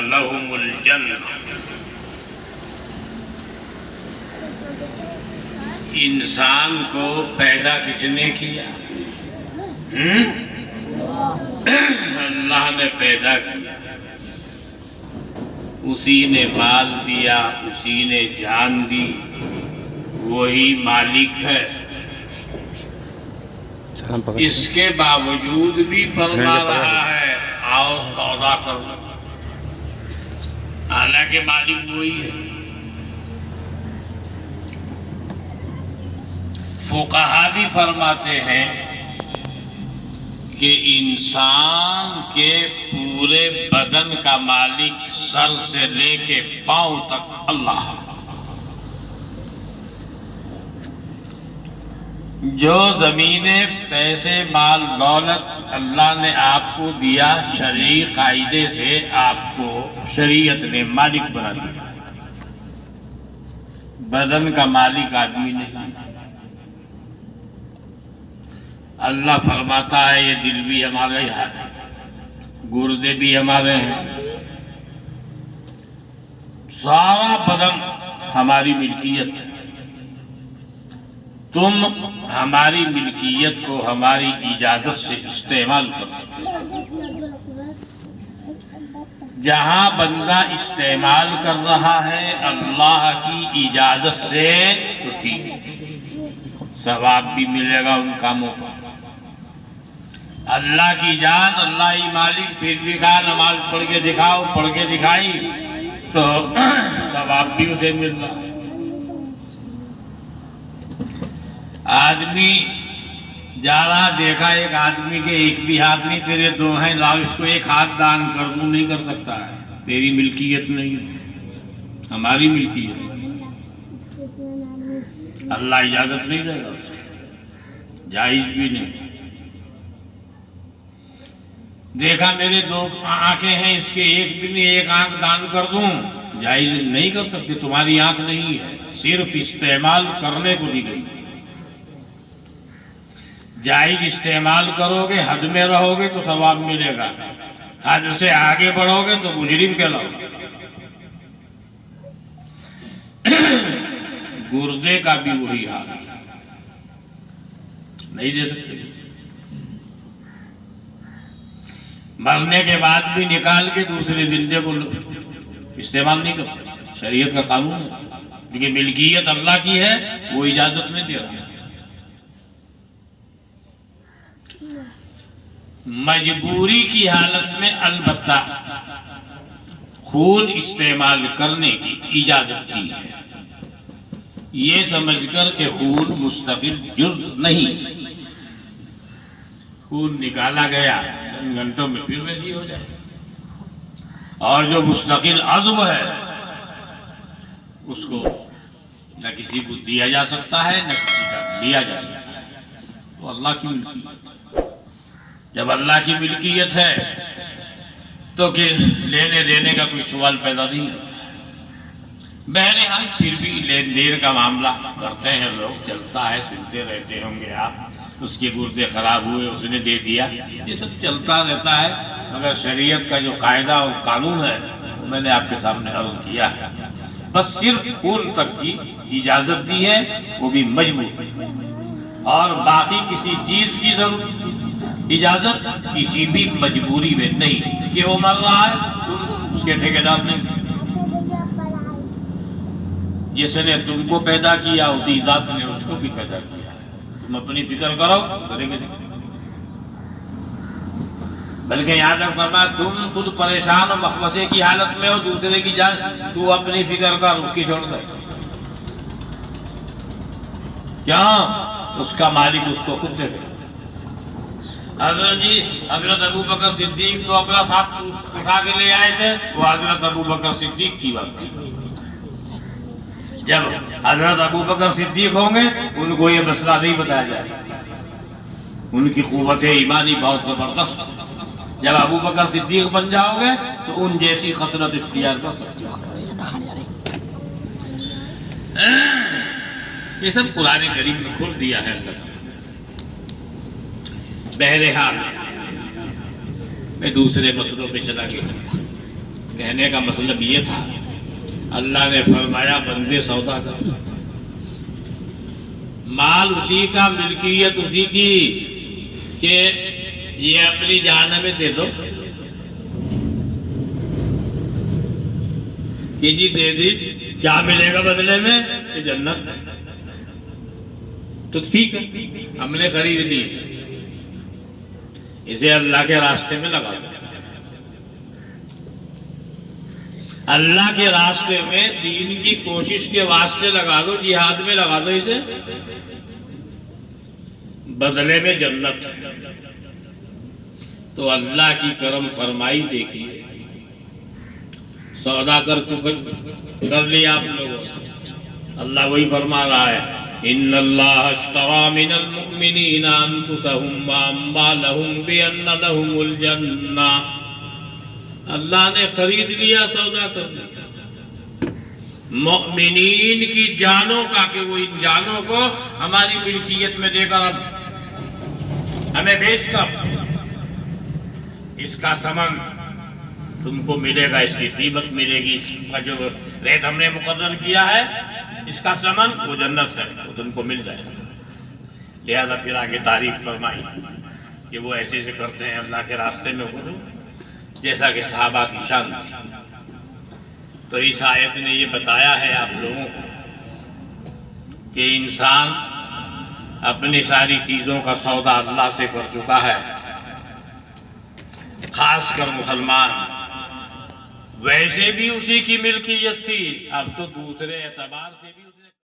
लहुमुल जन्नह। इंसान को पैदा किसने किया? अल्लाह ने पैदा किया, उसी ने माल दिया, उसी ने जान दी, वही मालिक है। इसके बावजूद भी फरमा रहा है आओ सौदा कर लो, हालांकि मालिक वही है। फुक़हा भी फरमाते हैं कि इंसान के पूरे बदन का मालिक सर से लेके पांव तक अल्लाह। जो ज़मीने, पैसे, माल, दौलत अल्लाह ने आपको दिया, शरई कायदे से आपको शरीयत ने मालिक बना दिया। बदन का मालिक आदमी नहीं। अल्लाह फरमाता है ये दिल भी हमारे यहाँ है, गुर्दे भी हमारे हैं, सारा बदन हमारी मिल्कियत है। तुम हमारी मिल्कियत को हमारी इजाजत से इस्तेमाल कर सकते हो। जहाँ बंदा इस्तेमाल कर रहा है अल्लाह की इजाजत से तो ठीक है, सवाब भी मिलेगा उन कामों पर। अल्लाह की जान, अल्लाह ही मालिक, फिर भी कहा नमाज पढ़ के दिखाओ, पढ़ के दिखाई तो सवाब भी उसे मिल रहा। आदमी जा रहा, देखा एक आदमी के एक भी हाथ नहीं, तेरे दो हैं, लाओ इसको एक हाथ दान कर दूं, नहीं कर सकता है, तेरी मिल्कियत नहीं, हमारी मिल्कियत। अल्लाह इजाजत नहीं देगा उसे, जायज भी नहीं। देखा मेरे दो आंखें हैं, इसके एक भी नहीं, एक आंख दान कर दूं, जायज नहीं कर सकते, तुम्हारी आंख नहीं है, सिर्फ इस्तेमाल करने को दी गई। जायज इस्तेमाल करोगे, हद में रहोगे तो सवाब मिलेगा, हद से आगे बढ़ोगे तो मुजरिम कहलाओगे। गुर्दे का भी वही हाल, नहीं दे सकते। मरने के बाद भी निकाल के दूसरे जिंदे को इस्तेमाल नहीं कर सकते, शरीयत का कानून है, क्योंकि मिल्कियत अल्लाह की है, वो इजाजत नहीं दे रहा। मजबूरी की हालत में अलबत्ता खून इस्तेमाल करने की इजाजत दी है, ये समझकर के खून मुस्तकिल जुज़ नहीं। खून निकाला गया, चंद घंटों में फिर वैसी हो जाए। और जो मुस्तकिल अज़्म है उसको न किसी को दिया जा सकता है, न किसी का लिया जा सकता है, वो अल्लाह की मिल्कियत। जब अल्लाह की मिल्कियत है तो कि लेने देने का कोई सवाल पैदा नहीं होता। बहने हाल फिर भी लेन देन का मामला करते हैं लोग, चलता है, सुनते रहते होंगे आप, उसके गुर्दे खराब हुए, उसने दे दिया, ये सब चलता रहता है। मगर शरीयत का जो कायदा और कानून है मैंने आपके सामने अर्ज किया है। बस सिर्फ खून तक की इजाजत दी है, वो भी मजबूर, और बाकी किसी चीज की इजाजत किसी भी मजबूरी में नहीं कि वो मर रहा है उसके ठेकेदार नहीं। जिसने तुमको पैदा किया उसी जात ने उसको भी पैदा किया है, तुम अपनी फिक्र करो, करेंगे नहीं। बल्कि याद फरमा, तुम खुद परेशान और मखमसे की हालत में हो, दूसरे की जान तू अपनी फिक्र कर, उसकी छोड़ दे। क्या उसका मालिक उसको खुद देगा। हजरत जी, हजरत अबू बकर सिद्दीक तो अपना साथ उठा के ले आए थे, वो हजरत अबू बकर सिद्दीक की बात थी। जब हजरत अबू बकर सिद्दीक होंगे उनको ये मसला नहीं बताया जाएगा, उनकी कुव्वत ईमानी बहुत जबरदस्त। जब अबू बकर सिद्दीक बन जाओगे तो उन जैसी खतरत इख्तियार कर सकते हो। ये सब कुरान करीम में खुद दिया है अल्लाह। बहरहाल मैं दूसरे मसलों पे चला गया। कहने का मतलब ये था, अल्लाह ने फरमाया बंदे सौदा कर, माल उसी का, मिल्कियत उसी की, कि ये अपनी जान में दे दो कि जी दे दी, क्या मिलेगा बदले में? कि जन्नत। तो ठीक है, हमने खरीद ली, इसे अल्लाह के रास्ते में लगा दो। अल्लाह के रास्ते में, दीन की कोशिश के वास्ते लगा दो, जिहाद में लगा दो इसे, बदले में जन्नत। तो अल्लाह की करम फरमाई देखिए, सौदा कर लिया आप लोगों। अल्लाह वही फरमा रहा है, इन्नल्लाह अश्तरा मिनल मुमिनीना अनफुसहुम व अम्वालहुम बिअन्न लहुमुल जन्ना। अल्लाह ने खरीद लिया, सौदा कर लिया मुमिनीन की जानों का, कि वो इन जानों को हमारी मिल्कियत में देकर, अब हमें बेचकर इसका समन तुमको मिलेगा, इसकी कीमत मिलेगी, इसका जो रेट हमने मुकर्रर किया है, इसका समन वो जन्नत है, वो तुमको मिल जाएगा। लिहाजा फिर आगे तारीफ फरमाई कि वो ऐसे ऐसे करते हैं अल्लाह के रास्ते में, वो जैसा कि सहाबा की शान थी। तो इस आयत ने ये बताया है आप लोगों को कि इंसान अपनी सारी चीज़ों का सौदा अल्लाह से कर चुका है, खासकर मुसलमान, वैसे भी उसी की मिल्कियत थी, अब तो दूसरे एतबार से भी